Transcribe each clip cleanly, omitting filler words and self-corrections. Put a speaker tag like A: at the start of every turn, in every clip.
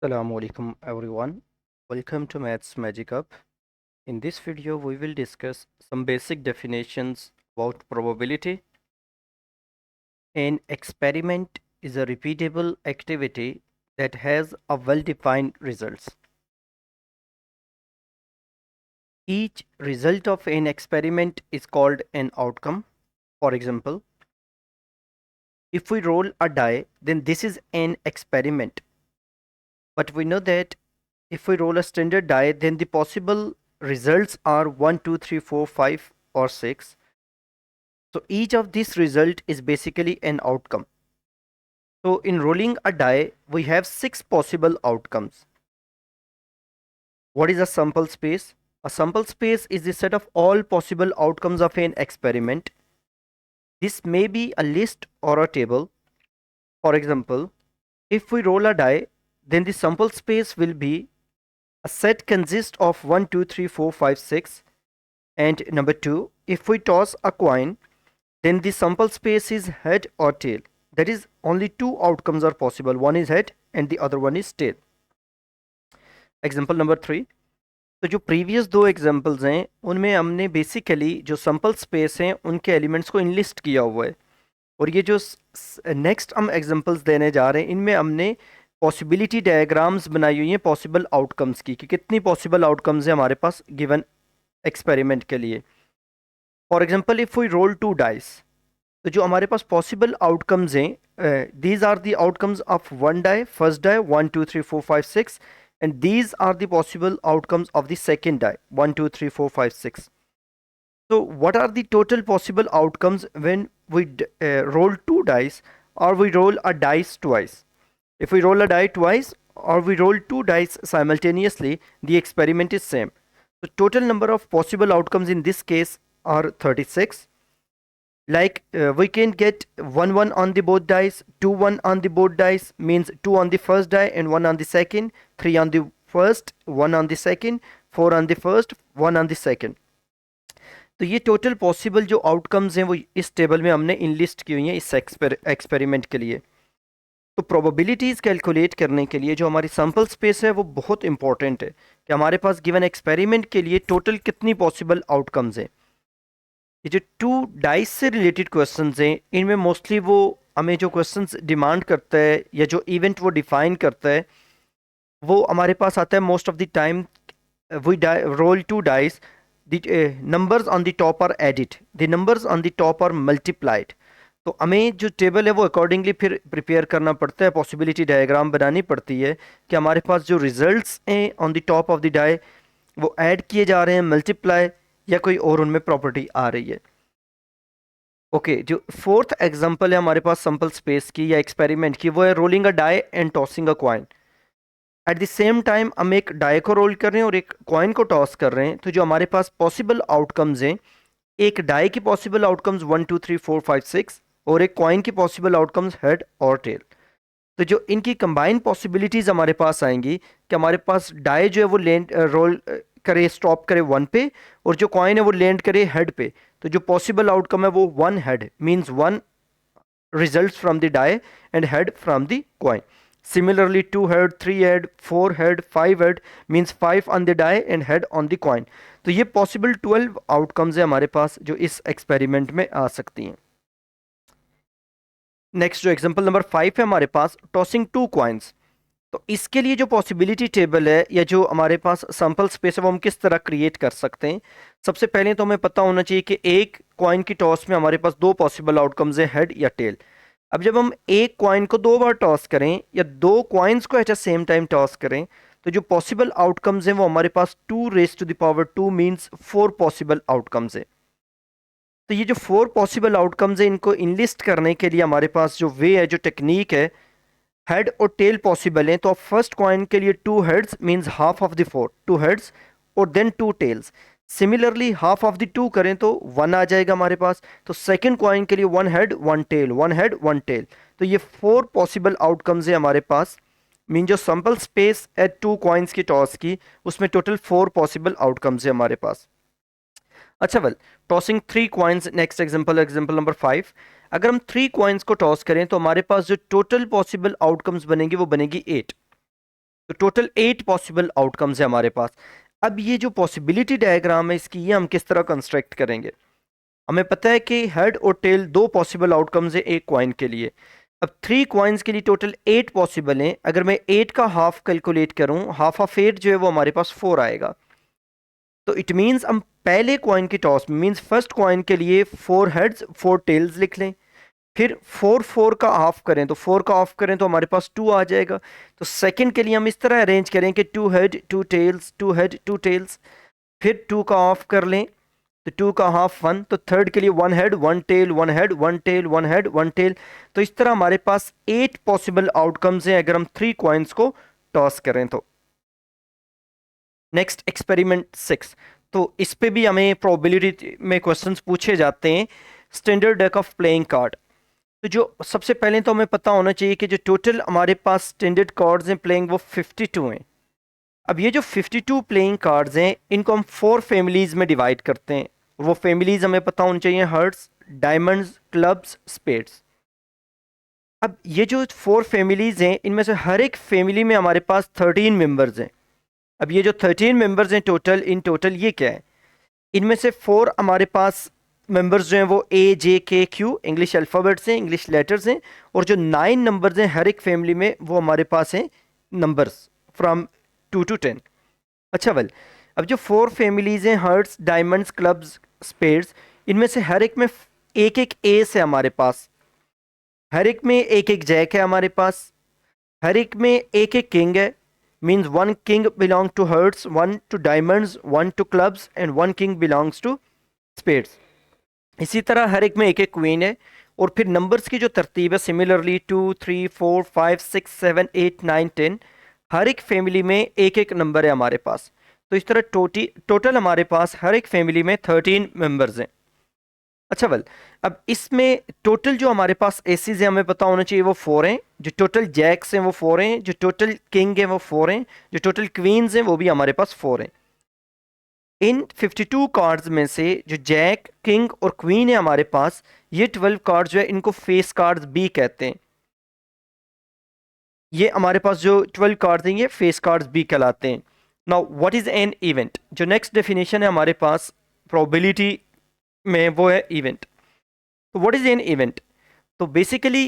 A: Assalamu alaikum everyone. Welcome to Maths Magic Up. In this video, we will discuss some basic definitions about probability. An experiment is a repeatable activity that has a well-defined results. Each result of an experiment is called an outcome. For example, if we roll a die, then this is an experiment. But we know that if we roll a standard die, then the possible results are 1, 2, 3, 4, 5, or 6. So each of this result is basically an outcome. So in rolling a die, we have 6 possible outcomes. What is a sample space? A sample space is the set of all possible outcomes of an experiment. This may be a list or a table. For example, if we roll a die, then the sample space will be a set consists of 1, 2, 3, 4, 5, 6. And number 2, if we toss a coin, then the sample space is head or tail. That is, only two outcomes are possible. One is head and the other one is tail. Example number 3. तो जो previous दो examples हैं उनमें हमने basically जो sample space हैं उनके elements को इनलिस्ट किया हुआ है, और ये जो नेक्स्ट हम एग्जांपल्स देने जा रहे हैं इनमें हमने पॉसिबिलिटी डायग्राम्स बनाई हुई हैं पॉसिबल आउटकम्स की कि कितनी पॉसिबल आउटकम्स हैं हमारे पास गिवन एक्सपेरिमेंट के लिए. For example if we roll 2 dice, तो जो हमारे पास पॉसिबल आउटकम्स हैं, these are the outcomes of one die, first die 1 2 3 4 5 6, and these are the possible outcomes of the second die 1 2 3 4 5 6. So what are the total possible outcomes when we roll 2 dice or we roll a dice twice? If we roll a die twice or we roll 2 dice simultaneously, the experiment is same. The total number of possible outcomes in this case are 36. Like we can get 1 1 on the both dice, 2 1 on the both dice means 2 on the first die and 1 on the second, 3 on the first, 1 on the second, 4 on the first, 1 on the second. तो ये total possible जो outcomes हैं वो इस table में हमने enlist की हुई हैं इस एक्सपेरिमेंट के लिए. तो प्रोबेबिलिटीज़ कैलकुलेट करने के लिए जो हमारी सैम्पल स्पेस है वो बहुत इंपॉर्टेंट है कि हमारे पास गिवन एक्सपेरिमेंट के लिए टोटल कितनी पॉसिबल आउटकम्स हैं. ये जो 2 डाइस से रिलेटेड क्वेश्चंस हैं इनमें मोस्टली वो हमें जो क्वेश्चंस डिमांड करता है या जो इवेंट वो डिफाइन करता है वो हमारे पास आता है most of the time. We roll 2 dice, the numbers on the top are added, the numbers on the top are multiplied. तो हमें जो टेबल है वो अकॉर्डिंगली फिर प्रिपेयर करना पड़ता है, पॉसिबिलिटी डायग्राम बनानी पड़ती है कि हमारे पास जो रिजल्ट्स हैं on the top of the die वो ऐड किए जा रहे हैं, मल्टीप्लाई, या कोई और उनमें प्रॉपर्टी आ रही है. ओके जो फोर्थ एग्जांपल है हमारे पास सैंपल स्पेस की या एक्सपेरिमेंट की वो है rolling a die and tossing a coin. At the same time हम एक डाई को रोल कर रहे हैं और एक कॉइन को टॉस कर रहे हैं. तो जो हमारे पास पॉसिबल आउटकम्स हैं, एक डाई की पॉसिबल आउटकम्स 1 2 3 4 5 6 और एक कॉइन की पॉसिबल आउटकम्स हेड और टेल. तो जो इनकी कंबाइंड पॉसिबिलिटीज़ हमारे पास आएंगी कि हमारे पास डाई जो है वो लैंड रोल करे, स्टॉप करे 1 पे, और जो कॉइन है वो लैंड करे हेड पे. तो जो पॉसिबल आउटकम है वो 1 head means 1 results from the die and head from the coin. Similarly, 2 head, 3 head, 4 head, 5 head means 5 on the die and head on the coin. तो ये पॉसिबल 12 आउटकम्स है हमारे पास जो इस एक्सपेरिमेंट में आ सकती हैं. नेक्स्ट जो एग्जांपल नंबर 5 है हमारे पास टॉसिंग 2 कॉइन्स. तो इसके लिए जो पॉसिबिलिटी टेबल है या जो हमारे पास सैंपल स्पेस है वो हम किस तरह क्रिएट कर सकते हैं. सबसे पहले तो हमें पता होना चाहिए कि एक कॉइन की टॉस में हमारे पास 2 पॉसिबल आउटकम्स हैं, हेड या टेल. अब जब हम एक कॉइन को 2 बार टॉस करें या 2 कॉइन्स को at a same time toss करें तो जो पॉसिबल आउटकम्स हैं वो हमारे पास 2 raise to the power 2 means 4 possible outcomes है. तो ये जो 4 पॉसिबल आउटकम्स हैं इनको इनलिस्ट करने के लिए हमारे पास जो वे है, जो टेक्निक है, हेड और टेल पॉसिबल हैं. तो फर्स्ट कॉइन के लिए 2 heads means half of the 4, 2 heads और then 2 tails. Similarly half of the 2 करें तो 1 आ जाएगा हमारे पास. तो सेकंड कॉइन के लिए 1 हेड 1 टेल, 1 हेड 1 टेल. तो ये 4 पॉसिबल आउटकम्स है हमारे पास. मीन जो सैंपल स्पेस है 2 कॉइन्स की टॉस की उसमें टोटल 4 पॉसिबल आउटकम्स है हमारे पास. अच्छा well, tossing 3 coins, next example, example number 5. अगर हम 3 कॉइन्स को टॉस करें तो हमारे पास जो टोटल पॉसिबल आउटकम्स बनेंगी वो बनेगी 8. तो टोटल 8 पॉसिबल आउटकम्स है हमारे पास। अब ये जो पॉसिबिलिटी डायग्राम है इसकी, ये हम किस तरह कंस्ट्रक्ट करेंगे? हमें पता है कि हेड और टेल दो पॉसिबल आउटकम्स है एक कॉइन के लिए। अब 3 कॉइन्स के लिए टोटल 8 पॉसिबल हैं। अगर मैं 8 का हाफ कैलकुलेट करूं, हाफ ऑफ 8 जो है वो हमारे पास 4 आएगा। तो इट मीन्स हम पहले कॉइन की टॉस में, मीन्स फर्स्ट कॉइन के लिए 4 हेड्स 4 टेल्स लिख लें। फिर 4 4 का हाफ करें, तो 4 का हाफ करें तो हमारे पास 2 आ जाएगा। तो सेकंड के लिए हम इस तरह अरेंज करें कि 2 हेड 2 टेल्स, 2 हेड 2 टेल्स, फिर 2 का हाफ कर लें तो 2 का हाफ 1। तो थर्ड के लिए 1 head 1 tail 1 head 1 tail 1 head 1 tail. तो इस तरह हमारे पास 8 पॉसिबल आउटकम्स हैं अगर हम 3 कॉइन्स को टॉस करें तो। Next experiment 6। तो इस पे भी हमें प्रोबेबिलिटी में क्वेश्चंस पूछे जाते हैं। Standard deck of playing card. तो जो सबसे पहले तो हमें पता होना चाहिए कि जो टोटल हमारे पास स्टैंडर्ड कार्ड्स हैं प्लेइंग वो 52 हैं। अब ये जो 52 प्लेइंग कार्ड्स हैं इनको हम 4 फैमिलीज में डिवाइड करते हैं। वो फैमिलीज हमें पता होनी चाहिए, हार्ट्स, डायमंड्स, क्लब्स, स्पेड्स। अब ये जो 4 फैमिलीज हैं इनमें से हर एक फैमिली में हमारे पास 13 मेंबर्स हैं। अब ये जो 13 मेंबर्स हैं टोटल, इन टोटल ये क्या है? इनमें से 4 हमारे पास मेंबर्स जो हैं वो ए जे के क्यू इंग्लिश अल्फ़ाबेट्स हैं, इंग्लिश लेटर्स हैं। और जो 9 नंबर्स हैं हर एक फैमिली में वो हमारे पास हैं नंबर्स फ्रॉम 2 to 10। अच्छा वेल, अब जो 4 फैमिलीज हैं, हार्ट्स, डायमंड्स, क्लब्स, स्पेड्स, इनमें से हर एक में एक एक एस है हमारे पास, हर एक में एक एक जैक है हमारे पास, हर एक में एक एक किंग है। Means 1 king belong to hearts, 1 to diamonds, 1 to clubs and 1 king belongs to spades. इसी तरह हर एक में एक एक क्वीन है। और फिर नंबर्स की जो तरतीब है सिमिलरली 2 3 4 5 6 7 8 9 10, हर एक फैमिली में एक एक नंबर है हमारे पास। तो इस तरह टोटल हमारे पास हर एक फैमिली में 13 मेंबर्स हैं। अच्छा वेल, अब इसमें टोटल जो हमारे पास एसीज हैं हमें पता होना चाहिए वो 4 हैं। जो टोटल जैक्स हैं वो 4 हैं। जो टोटल किंग हैं वो 4 हैं। जो टोटल क्वींस हैं वो भी हमारे पास 4 हैं। इन 52 कार्ड्स में से जो जैक, किंग और क्वीन है हमारे पास, ये 12 कार्ड जो है इनको फेस कार्ड्स भी कहते हैं। ये हमारे पास जो 12 कार्ड्स हैं ये फेस कार्ड्स भी कहलाते हैं। Now what is an event? जो नेक्स्ट डेफिनेशन है हमारे पास प्रोबेबिलिटी में वो है इवेंट। तो व्हाट इज एन इवेंट? तो बेसिकली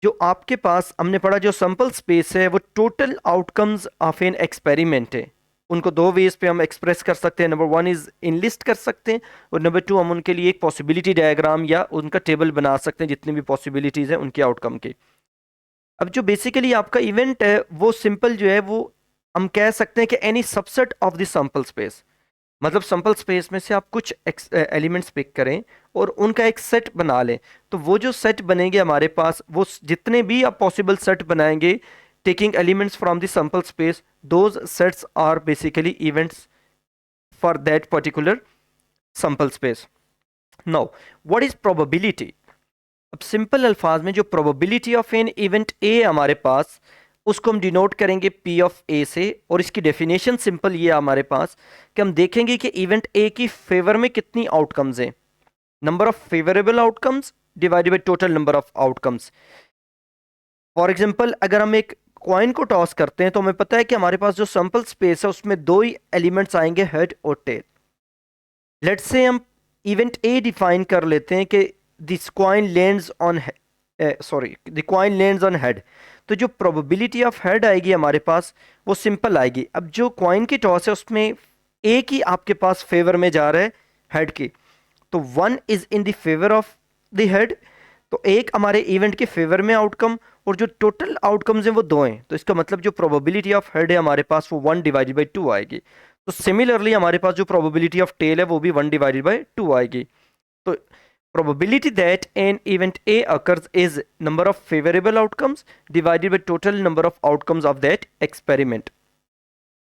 A: जो आपके पास हमने पढ़ा जो सैंपल स्पेस है वो total outcomes of an experiment है। उनको दो वेज पे हम एक्सप्रेस कर सकते हैं। नंबर 1 इज इनलिस्ट कर सकते हैं, और नंबर 2 हम उनके लिए एक पॉसिबिलिटी डायग्राम या उनका टेबल बना सकते हैं जितनी भी पॉसिबिलिटीज हैं उनके आउटकम के। अब जो बेसिकली आपका इवेंट है वो सिंपल जो है वो हम कह सकते हैं कि any subset of the sample space. मतलब सैंपल स्पेस में से आप कुछ एलिमेंट्स पिक करें और उनका एक सेट बना लें। तो वो जो सेट बनेंगे हमारे पास, वो जितने भी आप पॉसिबल सेट बनाएंगे taking elements from the sample space, those sets are basically events for that particular sample space. Now what is probability? अब सिंपल अल्फाज में जो probability of an event A हमारे पास, उसको हम डिनोट करेंगे पी ऑफ ए से। और इसकी डेफिनेशन सिंपल ये है हमारे पास कि हम देखेंगे कि इवेंट ए की फेवर में कितनी आउटकम्स हैं। Number of favourable outcomes divided by total number of outcomes. For example अगर हम एक कॉइन को टॉस करते हैं तो हमें पता है कि हमारे पास जो सैंपल स्पेस है उसमें दो ही एलिमेंट्स आएंगे, हेड और टेल। लेट्स से हम इवेंट ए डिफाइन कर लेते हैं कि this coin lands on the coin lands on head. तो जो प्रोबेबिलिटी ऑफ हेड आएगी हमारे पास वो सिंपल आएगी। अब जो कॉइन की टॉस है उसमें एक ही आपके पास फेवर में जा रहा है, हेड की। तो 1 is in the favour of the head, तो एक हमारे इवेंट के फेवर में आउटकम, और जो टोटल आउटकम्स हैं वो 2 हैं। तो इसका मतलब जो प्रोबेबिलिटी ऑफ हेड है हमारे पास वो 1 डिवाइडेड बाई 2 आएगी। तो सिमिलरली हमारे पास जो प्रोबेबिलिटी ऑफ टेल है वो भी 1 डिवाइडेड बाई 2 आएगी। तो probability that an event A occurs is number of favorable outcomes divided by total number of outcomes of that experiment।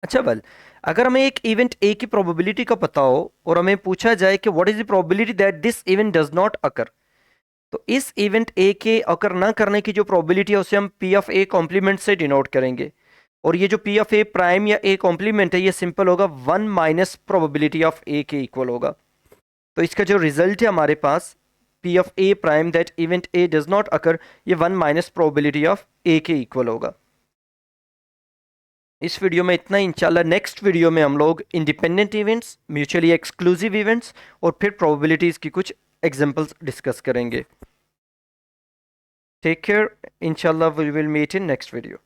A: अच्छा वेल, अगर हमें एक इवेंट ए की प्रोबेबिलिटी का पता हो और हमें पूछा जाए कि what is the probability that this event does not अकर, तो इस इवेंट ए के अकर ना करने की जो प्रोबेबिलिटी है उसे हम पी ऑफ ए कॉम्प्लीमेंट से डिनोट करेंगे। और ये जो पी ऑफ ए प्राइम या ए कॉम्प्लीमेंट है ये सिंपल होगा 1 माइनस प्रोबेबिलिटी ऑफ ए के इक्वल होगा। तो इसका जो रिजल्ट है हमारे पास P of A prime that event A does not occur, ये 1 माइनस प्रोबेबिलिटी ऑफ ए के इक्वल होगा। इस वीडियो में इतना ही। इंशाल्लाह नेक्स्ट वीडियो में हम लोग independent events, mutually exclusive events और फिर प्रोबेबिलिटीज़ की कुछ एग्जांपल्स डिस्कस करेंगे। टेक केयर, इंशाल्लाह we will meet in next video.